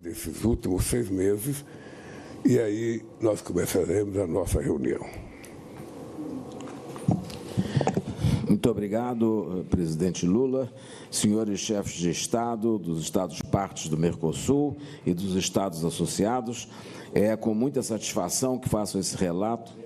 desses últimos 6 meses, e aí nós começaremos a nossa reunião. Muito obrigado, presidente Lula. Senhores chefes de Estado dos Estados partes do Mercosul e dos Estados associados, é com muita satisfação que faço esse relato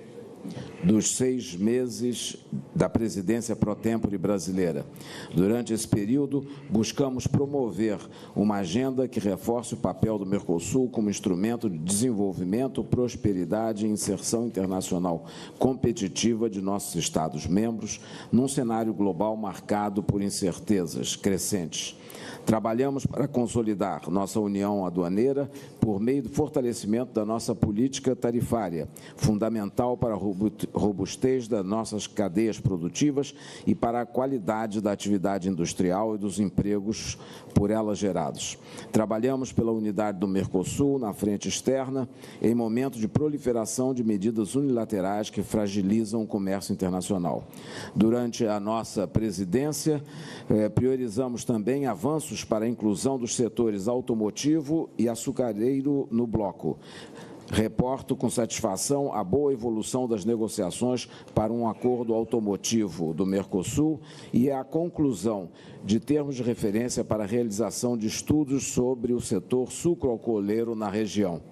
dos 6 meses da presidência pro-tempore brasileira. Durante esse período, buscamos promover uma agenda que reforce o papel do Mercosul como instrumento de desenvolvimento, prosperidade e inserção internacional competitiva de nossos Estados-membros, num cenário global marcado por incertezas crescentes. Trabalhamos para consolidar nossa união aduaneira por meio do fortalecimento da nossa política tarifária, fundamental para a robustez das nossas cadeias produtivas e para a qualidade da atividade industrial e dos empregos por ela gerados. Trabalhamos pela unidade do Mercosul na frente externa, em momento de proliferação de medidas unilaterais que fragilizam o comércio internacional. Durante a nossa presidência, priorizamos também avanços para a inclusão dos setores automotivo e açucareiro no bloco. Reporto com satisfação a boa evolução das negociações para um acordo automotivo do Mercosul e a conclusão de termos de referência para a realização de estudos sobre o setor sucroalcooleiro na região.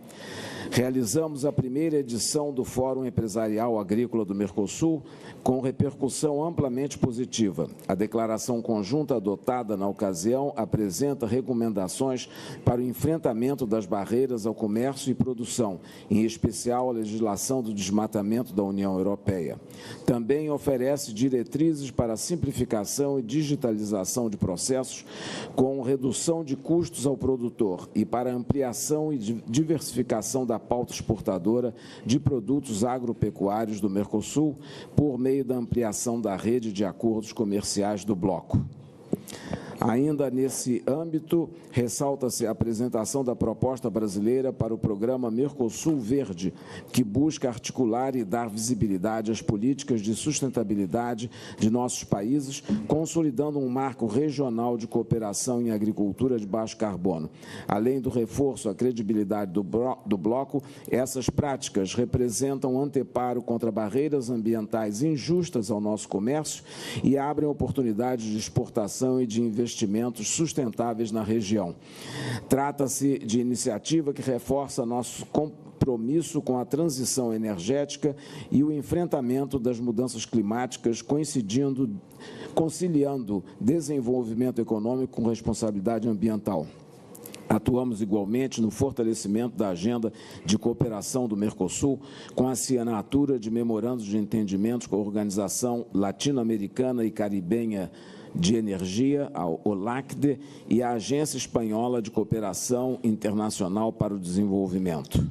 Realizamos a primeira edição do Fórum Empresarial Agrícola do Mercosul, com repercussão amplamente positiva. A declaração conjunta adotada na ocasião apresenta recomendações para o enfrentamento das barreiras ao comércio e produção, em especial a legislação do desmatamento da União Europeia. Também oferece diretrizes para a simplificação e digitalização de processos, com redução de custos ao produtor e para ampliação e diversificação da pauta exportadora de produtos agropecuários do Mercosul por meio da ampliação da rede de acordos comerciais do bloco. Ainda nesse âmbito, ressalta-se a apresentação da proposta brasileira para o programa Mercosul Verde, que busca articular e dar visibilidade às políticas de sustentabilidade de nossos países, consolidando um marco regional de cooperação em agricultura de baixo carbono. Além do reforço à credibilidade do bloco, essas práticas representam um anteparo contra barreiras ambientais injustas ao nosso comércio e abrem oportunidades de exportação e de investimentos sustentáveis na região. Trata-se de iniciativa que reforça nosso compromisso com a transição energética e o enfrentamento das mudanças climáticas, conciliando desenvolvimento econômico com responsabilidade ambiental. Atuamos igualmente no fortalecimento da agenda de cooperação do Mercosul, com a assinatura de memorandos de entendimentos com a Organização Latino-Americana e Caribenha de Energia, a OLACDE, e a Agência Espanhola de Cooperação Internacional para o Desenvolvimento.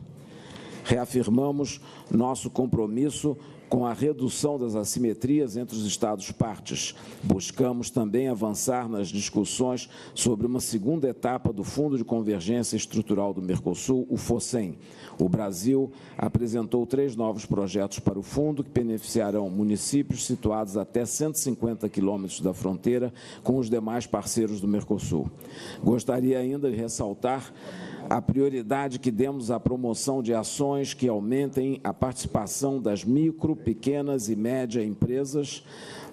Reafirmamos nosso compromisso com a redução das assimetrias entre os Estados-partes. Buscamos também avançar nas discussões sobre uma segunda etapa do Fundo de Convergência Estrutural do Mercosul, o FOSEM. O Brasil apresentou 3 novos projetos para o fundo que beneficiarão municípios situados até 150 quilômetros da fronteira com os demais parceiros do Mercosul. Gostaria ainda de ressaltar a prioridade que demos à promoção de ações que aumentem a participação das micro, pequenas e médias empresas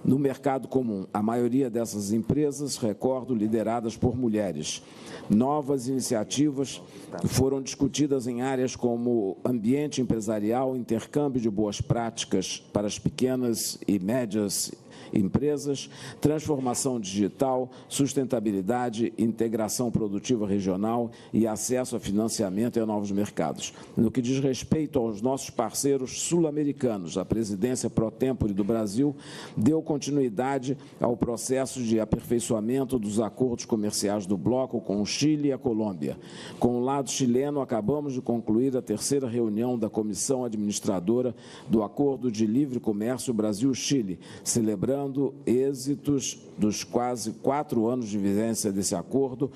no mercado comum. A maioria dessas empresas, recordo, lideradas por mulheres. Novas iniciativas foram discutidas em áreas como ambiente empresarial, intercâmbio de boas práticas para as pequenas e médias empresas, transformação digital, sustentabilidade, integração produtiva regional e acesso a financiamento e a novos mercados. No que diz respeito aos nossos parceiros sul-americanos, a presidência pro-tempore do Brasil deu continuidade ao processo de aperfeiçoamento dos acordos comerciais do bloco com o Chile e a Colômbia. Com o lado chileno, acabamos de concluir a 3ª reunião da Comissão Administradora do Acordo de Livre Comércio Brasil-Chile, celebrando êxitos dos quase 4 anos de vigência desse acordo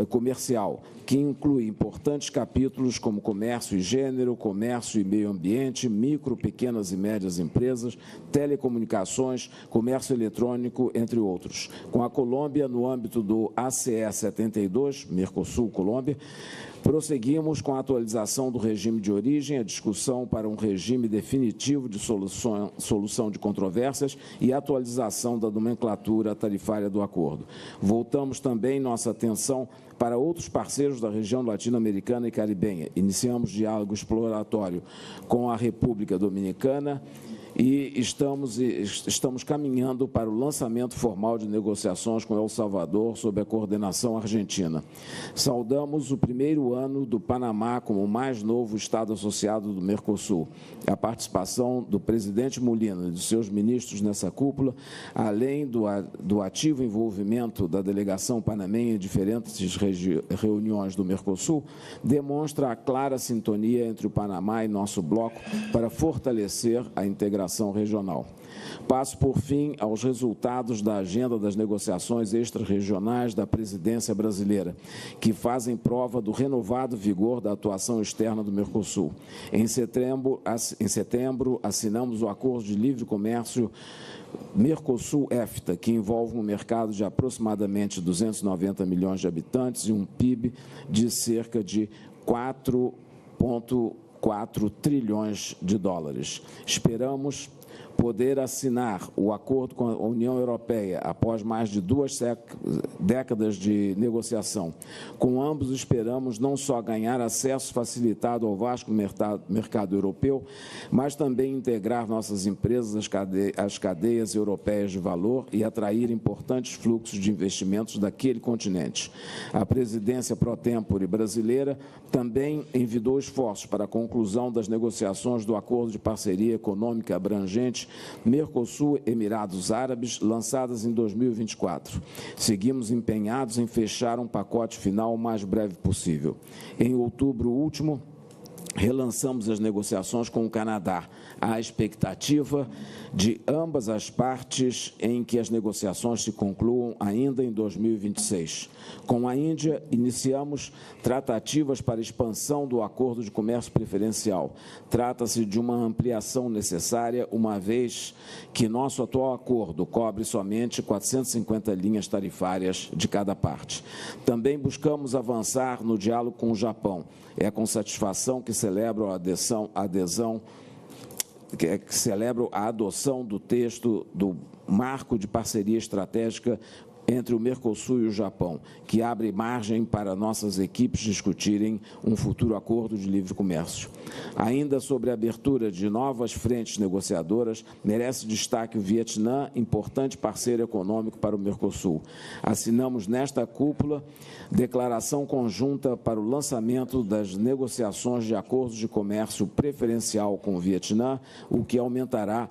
comercial, que inclui importantes capítulos como comércio e gênero, comércio e meio ambiente, micro, pequenas e médias empresas, telecomunicações, comércio eletrônico, entre outros. Com a Colômbia, no âmbito do ACE 72, Mercosul-Colômbia, Prosseguimos com a atualização do regime de origem, a discussão para um regime definitivo de solução de controvérsias e a atualização da nomenclatura tarifária do acordo. Voltamos também nossa atenção para outros parceiros da região latino-americana e caribenha. Iniciamos diálogo exploratório com a República Dominicana e estamos caminhando para o lançamento formal de negociações com El Salvador sob a coordenação argentina. Saudamos o primeiro ano do Panamá como o mais novo Estado associado do Mercosul. A participação do presidente Mulino e dos seus ministros nessa cúpula, além do ativo envolvimento da delegação panamenha em diferentes reuniões do Mercosul, demonstra a clara sintonia entre o Panamá e nosso bloco para fortalecer a integração regional. Passo, por fim, aos resultados da agenda das negociações extra-regionais da presidência brasileira, que fazem prova do renovado vigor da atuação externa do Mercosul. Em setembro, assinamos o Acordo de Livre Comércio Mercosul-EFTA, que envolve um mercado de aproximadamente 290 milhões de habitantes e um PIB de cerca de 4,4 trilhões de dólares. Esperamos poder assinar o acordo com a União Europeia após mais de 2 décadas de negociação. Com ambos, esperamos não só ganhar acesso facilitado ao vasto mercado europeu, mas também integrar nossas empresas às cadeias europeias de valor e atrair importantes fluxos de investimentos daquele continente. A presidência pro-tempore brasileira também envidou esforços para a conclusão das negociações do Acordo de Parceria Econômica Abrangente Mercosul-Emirados Árabes, lançadas em 2024. Seguimos empenhados em fechar um pacote final o mais breve possível. Em outubro último, relançamos as negociações com o Canadá. Há expectativa de ambas as partes em que as negociações se concluam ainda em 2026. Com a Índia, iniciamos tratativas para expansão do Acordo de Comércio Preferencial. Trata-se de uma ampliação necessária, uma vez que nosso atual acordo cobre somente 450 linhas tarifárias de cada parte. Também buscamos avançar no diálogo com o Japão. É com satisfação que celebro a adoção do texto do Marco de Parceria Estratégica entre o Mercosul e o Japão, que abre margem para nossas equipes discutirem um futuro acordo de livre comércio. Ainda sobre a abertura de novas frentes negociadoras, merece destaque o Vietnã, importante parceiro econômico para o Mercosul. Assinamos nesta cúpula declaração conjunta para o lançamento das negociações de acordos de comércio preferencial com o Vietnã, o que aumentará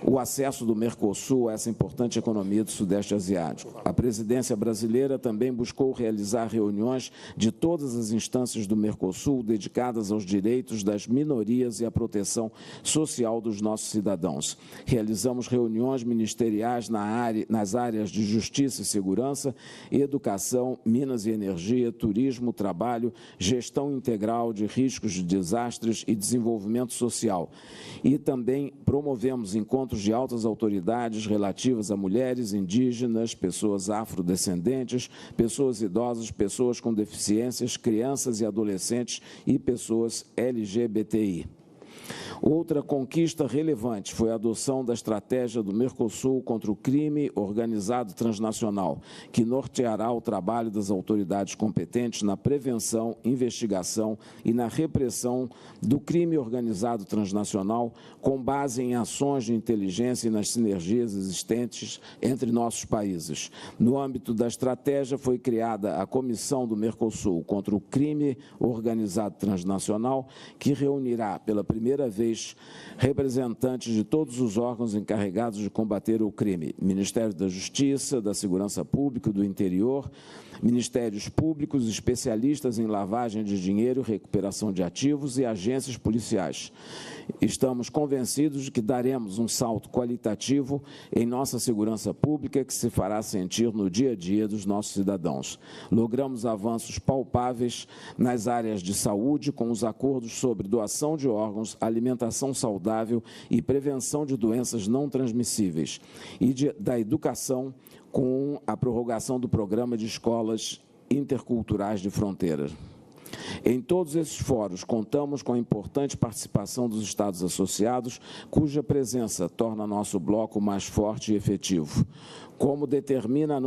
o acesso do Mercosul a essa importante economia do Sudeste Asiático. A presidência brasileira também buscou realizar reuniões de todas as instâncias do Mercosul dedicadas aos direitos das minorias e à proteção social dos nossos cidadãos. Realizamos reuniões ministeriais nas áreas de justiça e segurança, educação, minas e energia, turismo, trabalho, gestão integral de riscos de desastres e desenvolvimento social. E também promovemos encontros de altas autoridades relativas a mulheres, indígenas, pessoas afrodescendentes, pessoas idosas, pessoas com deficiências, crianças e adolescentes e pessoas LGBTI. Outra conquista relevante foi a adoção da estratégia do Mercosul contra o crime organizado transnacional, que norteará o trabalho das autoridades competentes na prevenção, investigação e na repressão do crime organizado transnacional, com base em ações de inteligência e nas sinergias existentes entre nossos países. No âmbito da estratégia, foi criada a Comissão do Mercosul contra o Crime Organizado Transnacional, que reunirá pela primeira vez representantes de todos os órgãos encarregados de combater o crime: Ministério da Justiça, da Segurança Pública, do Interior, Ministérios Públicos, especialistas em lavagem de dinheiro, recuperação de ativos e agências policiais. Estamos convencidos de que daremos um salto qualitativo em nossa segurança pública que se fará sentir no dia a dia dos nossos cidadãos. Logramos avanços palpáveis nas áreas de saúde com os acordos sobre doação de órgãos, alimentação saudável e prevenção de doenças não transmissíveis, e da educação com a prorrogação do programa de escolas interculturais de fronteira. Em todos esses fóruns, contamos com a importante participação dos Estados associados, cuja presença torna nosso bloco mais forte e efetivo. Como determina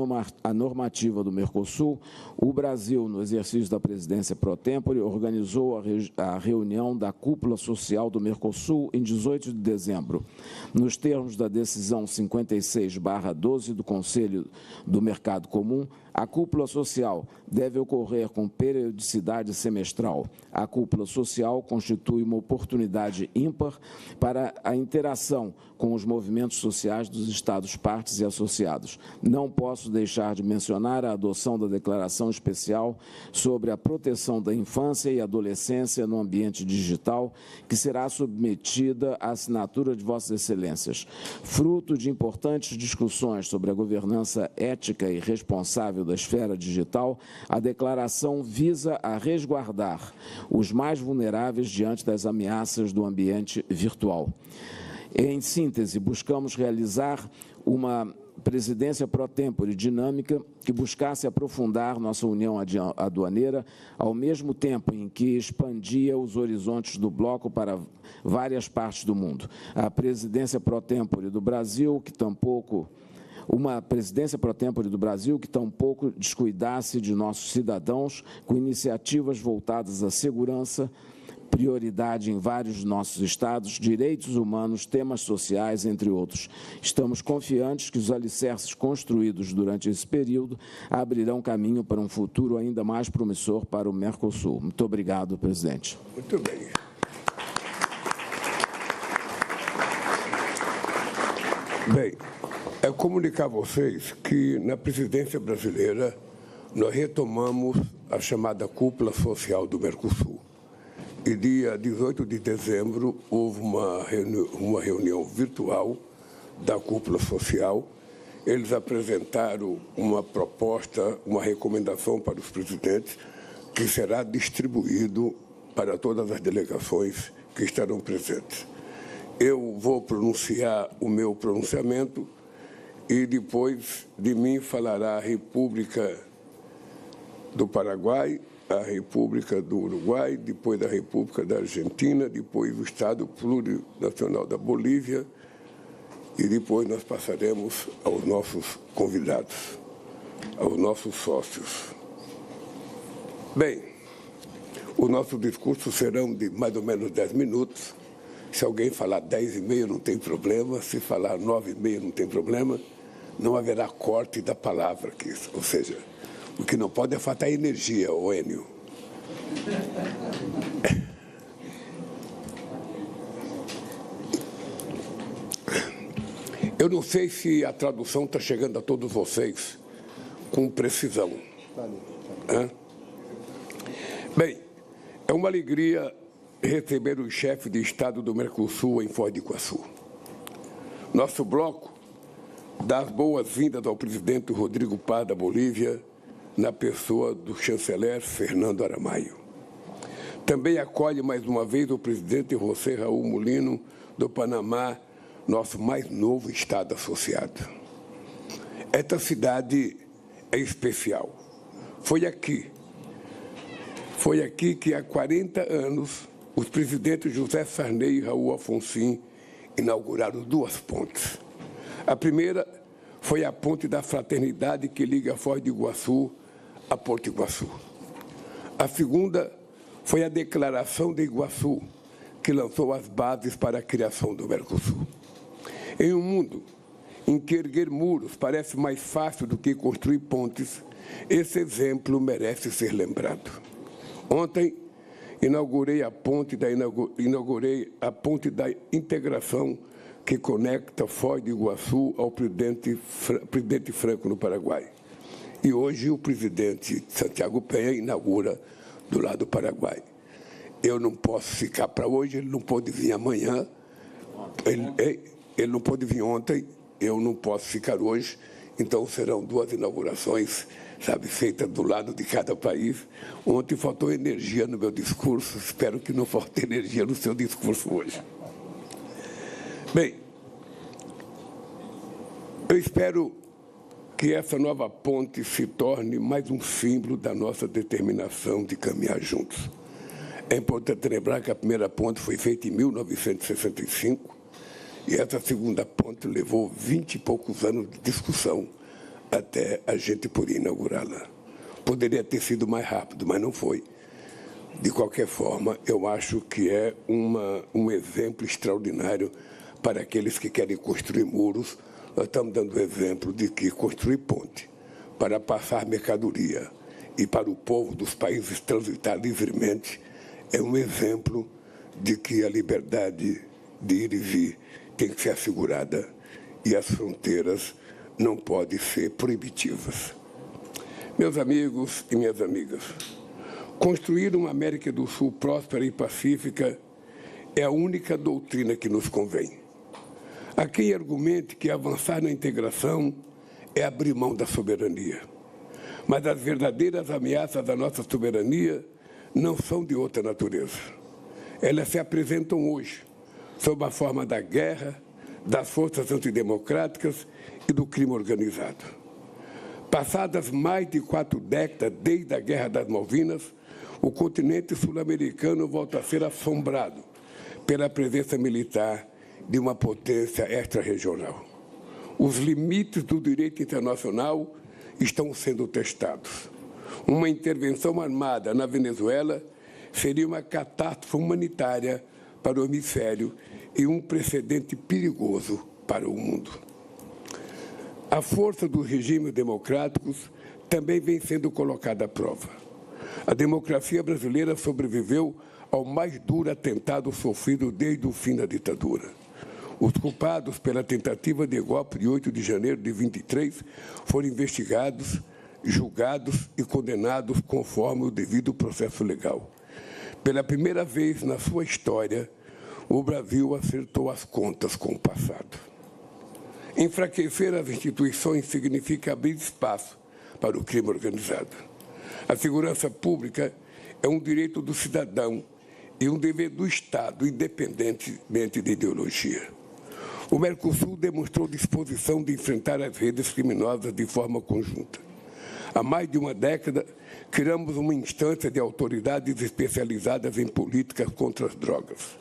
a normativa do Mercosul, o Brasil, no exercício da presidência pro tempore, organizou a reunião da Cúpula Social do Mercosul em 18 de dezembro. Nos termos da decisão 56/12 do Conselho do Mercado Comum, a cúpula social deve ocorrer com periodicidade semestral. A cúpula social constitui uma oportunidade ímpar para a interação com os movimentos sociais dos Estados-partes e associados. Não posso deixar de mencionar a adoção da Declaração Especial sobre a proteção da infância e adolescência no ambiente digital, que será submetida à assinatura de Vossas Excelências. Fruto de importantes discussões sobre a governança ética e responsável da esfera digital, a declaração visa a resguardar os mais vulneráveis diante das ameaças do ambiente virtual. Em síntese, buscamos realizar uma presidência pro tempore dinâmica que buscasse aprofundar nossa união aduaneira, ao mesmo tempo em que expandia os horizontes do bloco para várias partes do mundo. A presidência pro tempore do Brasil, uma presidência pro tempore do Brasil que tampouco descuidasse de nossos cidadãos, com iniciativas voltadas à segurança, prioridade em vários de nossos estados, direitos humanos, temas sociais, entre outros. Estamos confiantes que os alicerces construídos durante esse período abrirão caminho para um futuro ainda mais promissor para o Mercosul. Muito obrigado, presidente. Muito bem. Bem, é comunicar a vocês que na presidência brasileira nós retomamos a chamada Cúpula Social do Mercosul. E dia 18 de dezembro houve uma reunião virtual da Cúpula Social. Eles apresentaram uma proposta, uma recomendação para os presidentes, que será distribuído para todas as delegações que estarão presentes. Eu vou pronunciar o meu pronunciamento e depois de mim falará a República do Paraguai, a República do Uruguai, depois a República da Argentina, depois o Estado Plurinacional da Bolívia e depois nós passaremos aos nossos convidados, aos nossos sócios. Bem, os nossos discursos serão de mais ou menos 10 minutos. Se alguém falar 10 e meio não tem problema, se falar 9 e meio não tem problema, não haverá corte da palavra aqui, ou seja, o que não pode é faltar energia, ô Enio. Eu não sei se a tradução está chegando a todos vocês com precisão. Bem, é uma alegria receber o chefe de Estado do Mercosul em Foz do Iguaçu. Nosso bloco dá as boas-vindas ao presidente Rodrigo Paz da Bolívia, na pessoa do chanceler Fernando Aramayo. Também acolhe mais uma vez o presidente José Raul Mulino, do Panamá, nosso mais novo Estado associado. Esta cidade é especial. Foi aqui que há 40 anos os presidentes José Sarney e Raul Alfonsin inauguraram 2 pontes. A primeira foi a ponte da fraternidade que liga Foz do Iguaçu a Porto Iguaçu. A segunda foi a Declaração de Iguaçu, que lançou as bases para a criação do Mercosul. Em um mundo em que erguer muros parece mais fácil do que construir pontes, esse exemplo merece ser lembrado. Ontem, inaugurei a ponte da integração que conecta Foz do Iguaçu ao presidente Franco, no Paraguai. E hoje o presidente Santiago Penha inaugura do lado do Paraguai. Eu não posso ficar para hoje, ele não pôde vir amanhã, ele não pôde vir ontem, eu não posso ficar hoje, então serão 2 inaugurações, sabe, feitas do lado de cada país. Ontem faltou energia no meu discurso, espero que não falte energia no seu discurso hoje. Bem, eu espero que essa nova ponte se torne mais um símbolo da nossa determinação de caminhar juntos. É importante lembrar que a primeira ponte foi feita em 1965 e essa segunda ponte levou 20 e poucos anos de discussão até a gente poder inaugurá-la. Poderia ter sido mais rápido, mas não foi. De qualquer forma, eu acho que é um exemplo extraordinário para aqueles que querem construir muros. Nós estamos dando o exemplo de que construir ponte para passar mercadoria e para o povo dos países transitar livremente é um exemplo de que a liberdade de ir e vir tem que ser assegurada e as fronteiras não podem ser proibitivas. Meus amigos e minhas amigas, construir uma América do Sul próspera e pacífica é a única doutrina que nos convém. Há quem argumente que avançar na integração é abrir mão da soberania. Mas as verdadeiras ameaças à nossa soberania não são de outra natureza. Elas se apresentam hoje, sob a forma da guerra, das forças antidemocráticas e do crime organizado. Passadas mais de 4 décadas desde a Guerra das Malvinas, o continente sul-americano volta a ser assombrado pela presença militar de uma potência extra-regional. Os limites do direito internacional estão sendo testados. Uma intervenção armada na Venezuela seria uma catástrofe humanitária para o hemisfério e um precedente perigoso para o mundo. A força dos regimes democráticos também vem sendo colocada à prova. A democracia brasileira sobreviveu ao mais duro atentado sofrido desde o fim da ditadura. Os culpados pela tentativa de golpe de 8 de janeiro de 23 foram investigados, julgados e condenados conforme o devido processo legal. Pela primeira vez na sua história, o Brasil acertou as contas com o passado. Enfraquecer as instituições significa abrir espaço para o crime organizado. A segurança pública é um direito do cidadão e um dever do Estado, independentemente de ideologia. O Mercosul demonstrou disposição de enfrentar as redes criminosas de forma conjunta. Há mais de uma década, criamos uma instância de autoridades especializadas em políticas contra as drogas.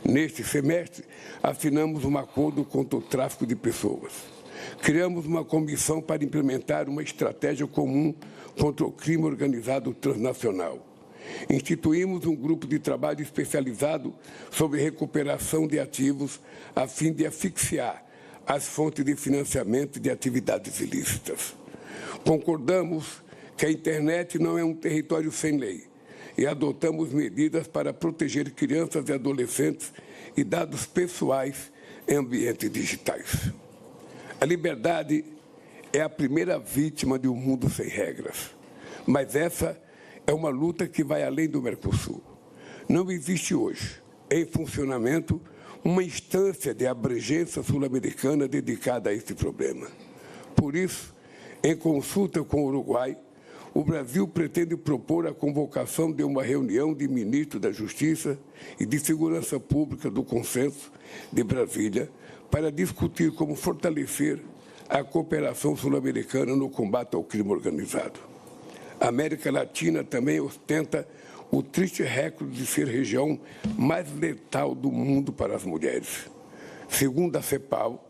Neste semestre, assinamos um acordo contra o tráfico de pessoas. Criamos uma comissão para implementar uma estratégia comum contra o crime organizado transnacional. Instituímos um grupo de trabalho especializado sobre recuperação de ativos a fim de asfixiar as fontes de financiamento de atividades ilícitas. Concordamos que a internet não é um território sem lei e adotamos medidas para proteger crianças e adolescentes e dados pessoais em ambientes digitais. A liberdade é a primeira vítima de um mundo sem regras, mas essa é uma luta que vai além do Mercosul. Não existe hoje, em funcionamento, uma instância de abrangência sul-americana dedicada a esse problema. Por isso, em consulta com o Uruguai, o Brasil pretende propor a convocação de uma reunião de ministros da Justiça e de Segurança Pública do Consenso de Brasília para discutir como fortalecer a cooperação sul-americana no combate ao crime organizado. A América Latina também ostenta o triste recorde de ser a região mais letal do mundo para as mulheres. Segundo a CEPAL,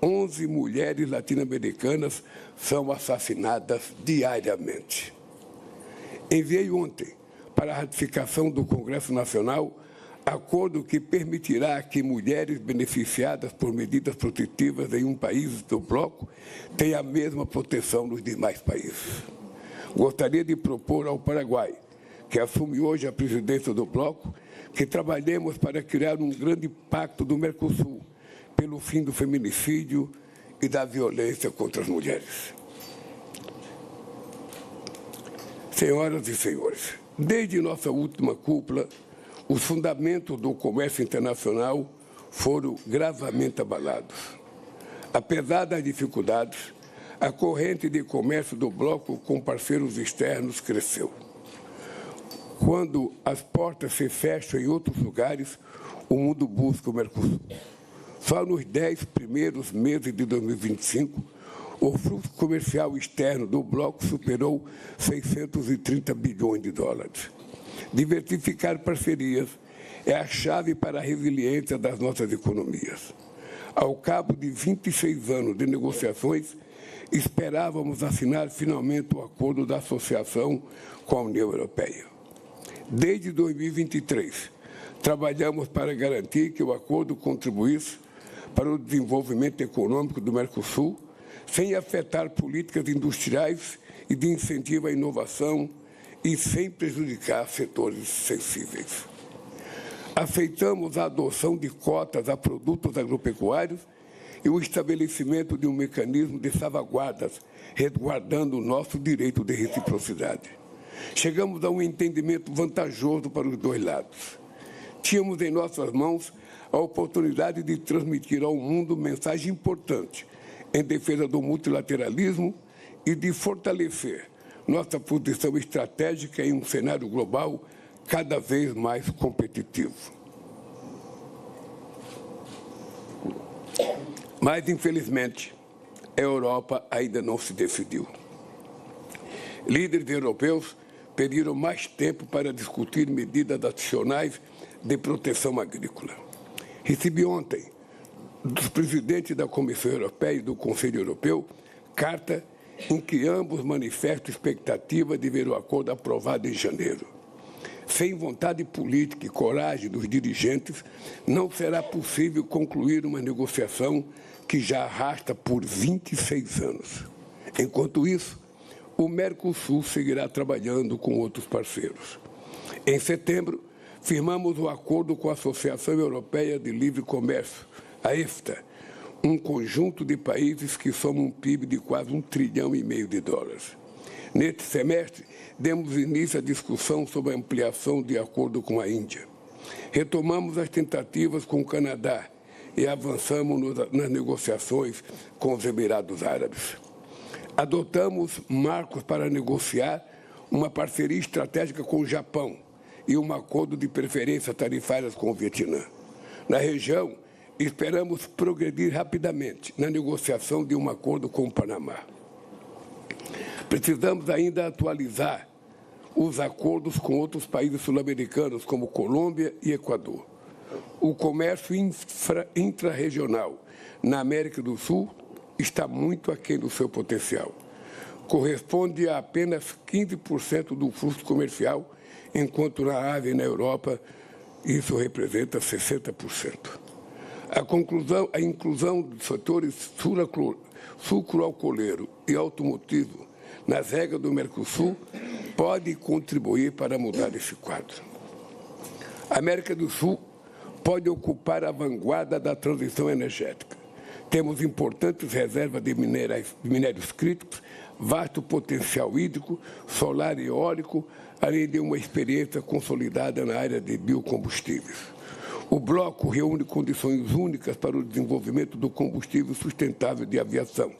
11 mulheres latino-americanas são assassinadas diariamente. Enviei ontem para a ratificação do Congresso Nacional acordo que permitirá que mulheres beneficiadas por medidas protetivas em um país do bloco tenham a mesma proteção nos demais países. Gostaria de propor ao Paraguai, que assume hoje a presidência do bloco, que trabalhemos para criar um grande pacto do Mercosul pelo fim do feminicídio e da violência contra as mulheres. Senhoras e senhores, desde nossa última cúpula, os fundamentos do comércio internacional foram gravemente abalados. Apesar das dificuldades, a corrente de comércio do bloco com parceiros externos cresceu. Quando as portas se fecham em outros lugares, o mundo busca o Mercosul. Só nos 10 primeiros meses de 2025, O fluxo comercial externo do bloco superou 630 bilhões de dólares. Diversificar parcerias é a chave para a resiliência das nossas economias. Ao cabo de 26 anos de negociações, esperávamos assinar finalmente o acordo da associação com a União Europeia. Desde 2023, trabalhamos para garantir que o acordo contribuísse para o desenvolvimento econômico do Mercosul, sem afetar políticas industriais e de incentivo à inovação e sem prejudicar setores sensíveis. Aceitamos a adoção de cotas a produtos agropecuários e o estabelecimento de um mecanismo de salvaguardas, resguardando o nosso direito de reciprocidade. Chegamos a um entendimento vantajoso para os dois lados. Tínhamos em nossas mãos a oportunidade de transmitir ao mundo mensagem importante em defesa do multilateralismo e de fortalecer nossa posição estratégica em um cenário global cada vez mais competitivo. Mas, infelizmente, a Europa ainda não se decidiu. Líderes europeus pediram mais tempo para discutir medidas adicionais de proteção agrícola. Recebi ontem, dos presidentes da Comissão Europeia e do Conselho Europeu, carta em que ambos manifestam expectativa de ver o acordo aprovado em janeiro. Sem vontade política e coragem dos dirigentes, não será possível concluir uma negociação que já arrasta por 26 anos. Enquanto isso, o Mercosul seguirá trabalhando com outros parceiros. Em setembro, firmamos o acordo com a Associação Europeia de Livre Comércio, a EFTA, um conjunto de países que somam um PIB de quase $1,5 trilhão de dólares. Neste semestre, demos início à discussão sobre a ampliação de acordo com a Índia. Retomamos as tentativas com o Canadá e avançamos nas negociações com os Emirados Árabes. Adotamos marcos para negociar uma parceria estratégica com o Japão e um acordo de preferências tarifárias com o Vietnã. Na região, esperamos progredir rapidamente na negociação de um acordo com o Panamá. Precisamos ainda atualizar os acordos com outros países sul-americanos, como Colômbia e Equador. O comércio intrarregional na América do Sul está muito aquém do seu potencial. Corresponde a apenas 15% do fluxo comercial, enquanto na Ásia e na Europa isso representa 60%. A inclusão dos setores sucroalcooleiro e automotivo nas regras do Mercosul pode contribuir para mudar esse quadro. A América do Sul pode ocupar a vanguarda da transição energética. Temos importantes reservas de minérios críticos, vasto potencial hídrico, solar e eólico, além de uma experiência consolidada na área de biocombustíveis. O bloco reúne condições únicas para o desenvolvimento do combustível sustentável de aviação.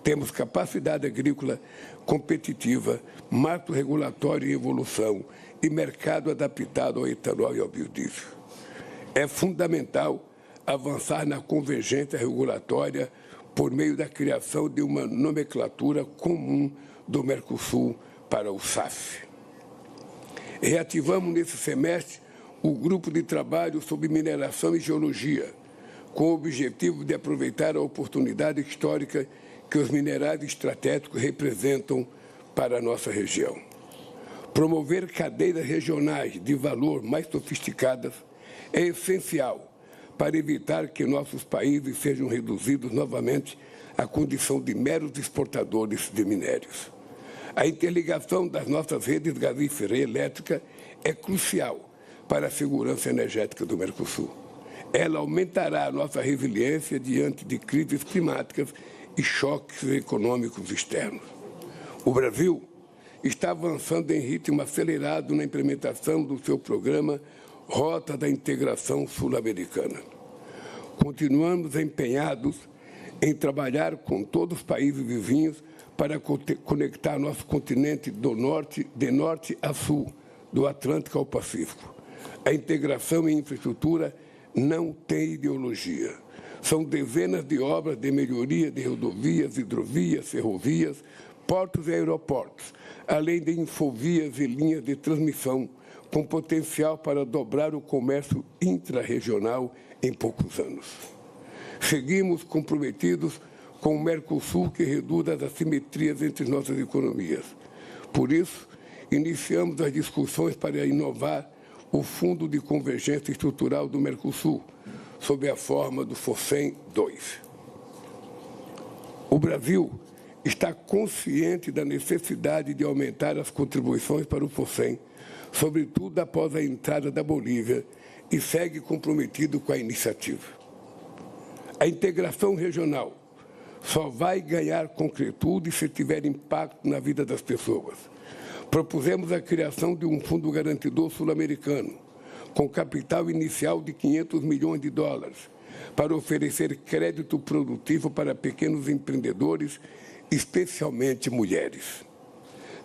Temos capacidade agrícola competitiva, marco regulatório em evolução e mercado adaptado ao etanol e ao biodiesel. É fundamental avançar na convergência regulatória por meio da criação de uma nomenclatura comum do Mercosul para o SAF. Reativamos nesse semestre o grupo de trabalho sobre mineração e geologia, com o objetivo de aproveitar a oportunidade histórica que os minerais estratégicos representam para a nossa região. Promover cadeias regionais de valor mais sofisticadas é essencial para evitar que nossos países sejam reduzidos novamente à condição de meros exportadores de minérios. A interligação das nossas redes gasíferas e elétricas é crucial para a segurança energética do Mercosul. Ela aumentará a nossa resiliência diante de crises climáticas e choques econômicos externos. O Brasil está avançando em ritmo acelerado na implementação do seu programa Rota da Integração Sul-Americana. Continuamos empenhados em trabalhar com todos os países vizinhos para conectar nosso continente de norte a sul, do Atlântico ao Pacífico. A integração em infraestrutura não tem ideologia. São dezenas de obras de melhoria de rodovias, hidrovias, ferrovias, portos e aeroportos, além de infovias e linhas de transmissão, com potencial para dobrar o comércio intrarregional em poucos anos. Seguimos comprometidos com o Mercosul, que reduz as assimetrias entre nossas economias. Por isso, iniciamos as discussões para inovar o Fundo de Convergência Estrutural do Mercosul, sob a forma do FOSEM II. O Brasil está consciente da necessidade de aumentar as contribuições para o FOSEM, sobretudo após a entrada da Bolívia, e segue comprometido com a iniciativa. A integração regional só vai ganhar concretude se tiver impacto na vida das pessoas. Propusemos a criação de um fundo garantidor sul-americano, com capital inicial de $500 milhões, para oferecer crédito produtivo para pequenos empreendedores, especialmente mulheres.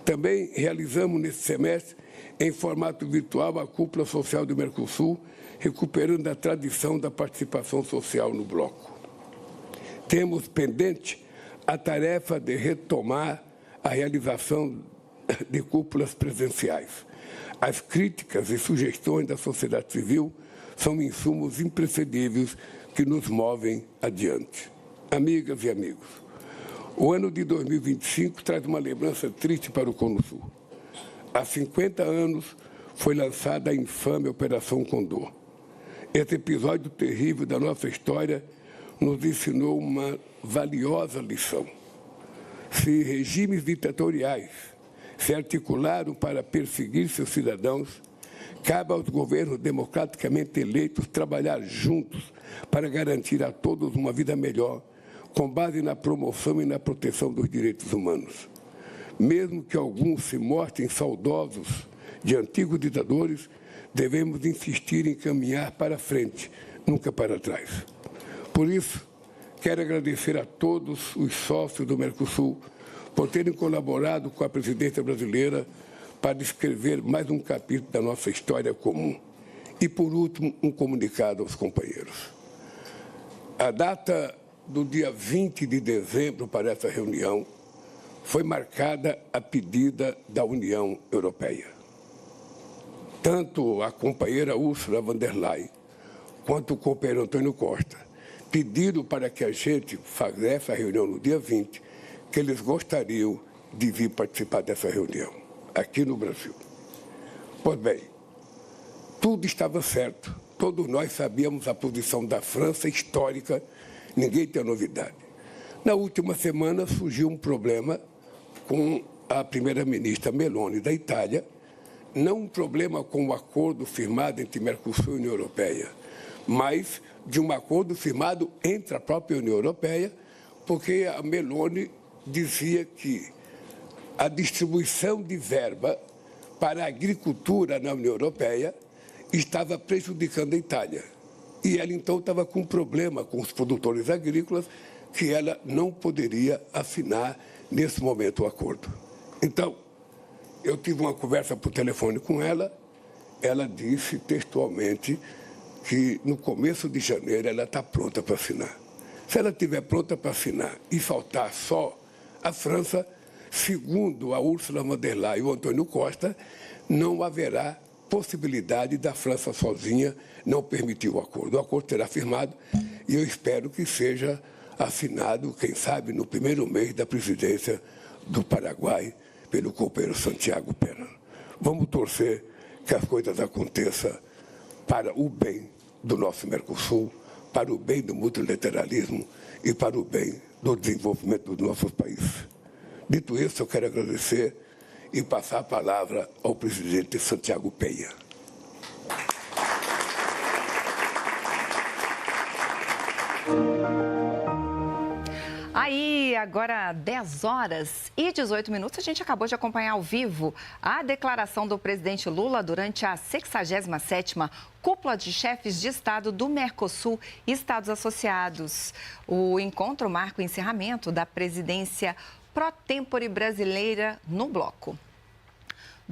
Também realizamos nesse semestre, em formato virtual, a Cúpula Social do Mercosul, recuperando a tradição da participação social no bloco. Temos pendente a tarefa de retomar a realização de cúpulas presenciais. As críticas e sugestões da sociedade civil são insumos imprescindíveis que nos movem adiante. Amigas e amigos, o ano de 2025 traz uma lembrança triste para o Cone Sul. Há 50 anos foi lançada a infame Operação Condor. Esse episódio terrível da nossa história nos ensinou uma valiosa lição. Se regimes ditatoriais se articularam para perseguir seus cidadãos, cabe aos governos democraticamente eleitos trabalhar juntos para garantir a todos uma vida melhor, com base na promoção e na proteção dos direitos humanos. Mesmo que alguns se mostrem saudosos de antigos ditadores, devemos insistir em caminhar para frente, nunca para trás. Por isso, quero agradecer a todos os sócios do Mercosul por terem colaborado com a presidência brasileira para escrever mais um capítulo da nossa história comum. E, por último, um comunicado aos companheiros. A data do dia 20 de dezembro para essa reunião foi marcada a pedida da União Europeia. Tanto a companheira Ursula von der Leyen quanto o companheiro Antônio Costa pediram para que a gente fizesse essa reunião no dia 20, que eles gostariam de vir participar dessa reunião, aqui no Brasil. Pois bem, tudo estava certo. Todos nós sabíamos a posição da França histórica, ninguém tem novidade. Na última semana surgiu um problema com a primeira-ministra Meloni da Itália, não um problema com o acordo firmado entre Mercosul e União Europeia, mas de um acordo firmado entre a própria União Europeia, porque a Meloni dizia que a distribuição de verba para a agricultura na União Europeia estava prejudicando a Itália. E ela, então, estava com um problema com os produtores agrícolas que ela não poderia assinar, nesse momento, o acordo. Então, eu tive uma conversa por telefone com ela. Ela disse textualmente que, no começo de janeiro, ela está pronta para assinar. Se ela estiver pronta para assinar e faltar só a França, segundo a Ursula von der Leyen e o Antônio Costa, não haverá possibilidade da França sozinha não permitir o acordo. O acordo será firmado e eu espero que seja assinado, quem sabe, no primeiro mês da presidência do Paraguai, pelo companheiro Santiago Pena. Vamos torcer que as coisas aconteçam para o bem do nosso Mercosul, para o bem do multilateralismo e para o bem do desenvolvimento dos nossos países. Dito isso, eu quero agradecer e passar a palavra ao presidente Santiago Penha. Aí, agora 10 horas e 18 minutos, a gente acabou de acompanhar ao vivo a declaração do presidente Lula durante a 67ª Cúpula de Chefes de Estado do Mercosul e Estados Associados. O encontro marca o encerramento da presidência pró-tempore brasileira no bloco.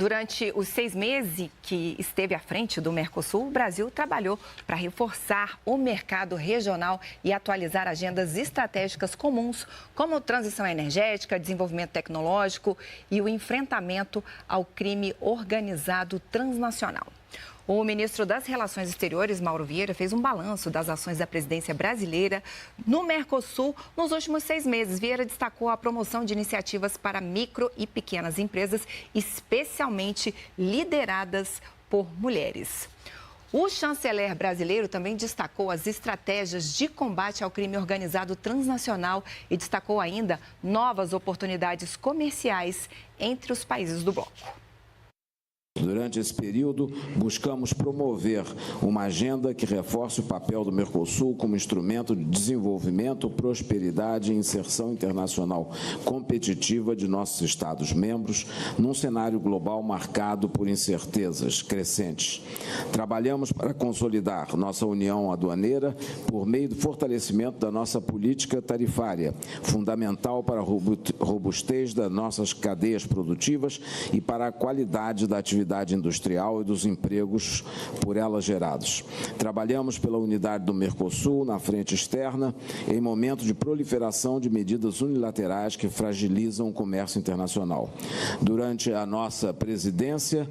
Durante os 6 meses que esteve à frente do Mercosul, o Brasil trabalhou para reforçar o mercado regional e atualizar agendas estratégicas comuns, como transição energética, desenvolvimento tecnológico e o enfrentamento ao crime organizado transnacional. O ministro das Relações Exteriores, Mauro Vieira, fez um balanço das ações da presidência brasileira no Mercosul nos últimos 6 meses. Vieira destacou a promoção de iniciativas para micro e pequenas empresas, especialmente lideradas por mulheres. O chanceler brasileiro também destacou as estratégias de combate ao crime organizado transnacional e destacou ainda novas oportunidades comerciais entre os países do bloco. Durante esse período, buscamos promover uma agenda que reforce o papel do Mercosul como instrumento de desenvolvimento, prosperidade e inserção internacional competitiva de nossos Estados-membros, num cenário global marcado por incertezas crescentes. Trabalhamos para consolidar nossa união aduaneira por meio do fortalecimento da nossa política tarifária, fundamental para a robustez das nossas cadeias produtivas e para a qualidade da atividade industrial e dos empregos por ela gerados. Trabalhamos pela unidade do Mercosul na frente externa em momento de proliferação de medidas unilaterais que fragilizam o comércio internacional. Durante a nossa presidência,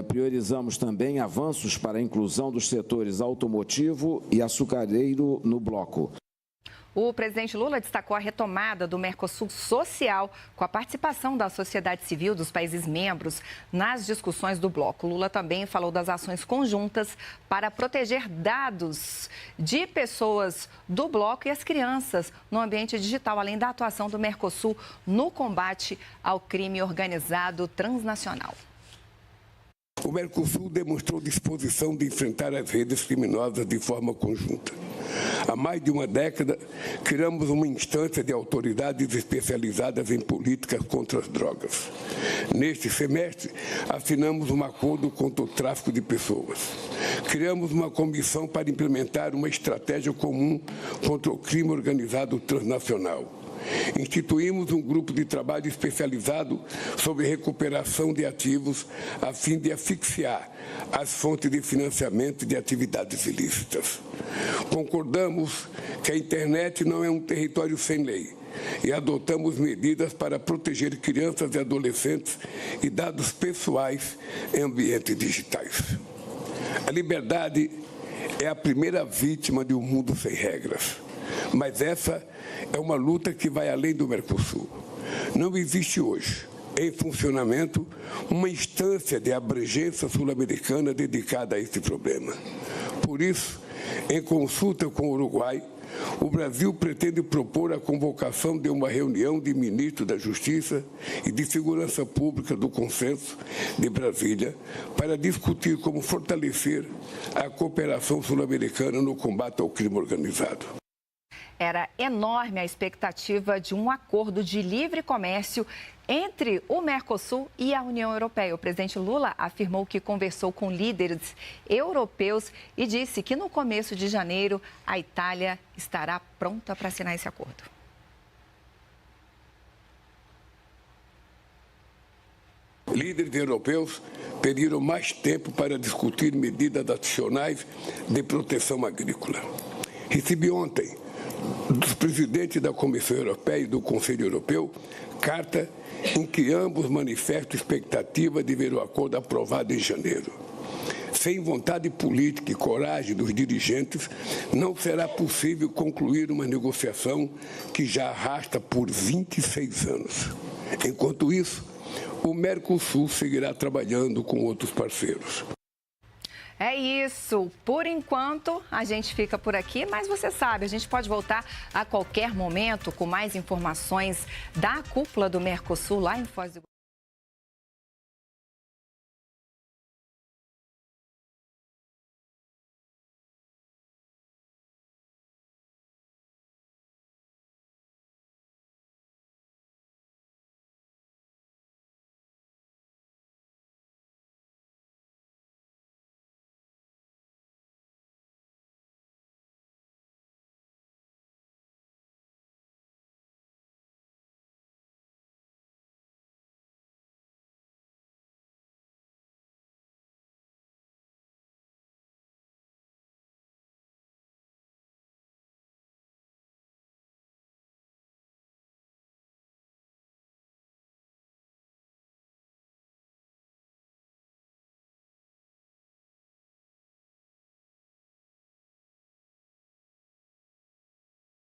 priorizamos também avanços para a inclusão dos setores automotivo e açucareiro no bloco. O presidente Lula destacou a retomada do Mercosul social com a participação da sociedade civil dos países membros nas discussões do bloco. Lula também falou das ações conjuntas para proteger dados de pessoas do bloco e as crianças no ambiente digital, além da atuação do Mercosul no combate ao crime organizado transnacional. O Mercosul demonstrou disposição de enfrentar as redes criminosas de forma conjunta. Há mais de uma década, criamos uma instância de autoridades especializadas em políticas contra as drogas. Neste semestre, assinamos um acordo contra o tráfico de pessoas. Criamos uma comissão para implementar uma estratégia comum contra o crime organizado transnacional. Instituímos um grupo de trabalho especializado sobre recuperação de ativos a fim de asfixiar as fontes de financiamento de atividades ilícitas. Concordamos que a internet não é um território sem lei e adotamos medidas para proteger crianças e adolescentes e dados pessoais em ambientes digitais. A liberdade é a primeira vítima de um mundo sem regras. Mas essa é uma luta que vai além do Mercosul. Não existe hoje, em funcionamento, uma instância de abrangência sul-americana dedicada a esse problema. Por isso, em consulta com o Uruguai, o Brasil pretende propor a convocação de uma reunião de ministros da Justiça e de Segurança Pública do Consenso de Brasília para discutir como fortalecer a cooperação sul-americana no combate ao crime organizado. Era enorme a expectativa de um acordo de livre comércio entre o Mercosul e a União Europeia. O presidente Lula afirmou que conversou com líderes europeus e disse que no começo de janeiro a Itália estará pronta para assinar esse acordo. Líderes europeus pediram mais tempo para discutir medidas adicionais de proteção agrícola. Recebi ontem dos presidentes da Comissão Europeia e do Conselho Europeu, carta em que ambos manifestam expectativa de ver o acordo aprovado em janeiro. Sem vontade política e coragem dos dirigentes, não será possível concluir uma negociação que já arrasta por 26 anos. Enquanto isso, o Mercosul seguirá trabalhando com outros parceiros. É isso. Por enquanto, a gente fica por aqui, mas você sabe, a gente pode voltar a qualquer momento com mais informações da cúpula do Mercosul lá em Foz do Iguaçu.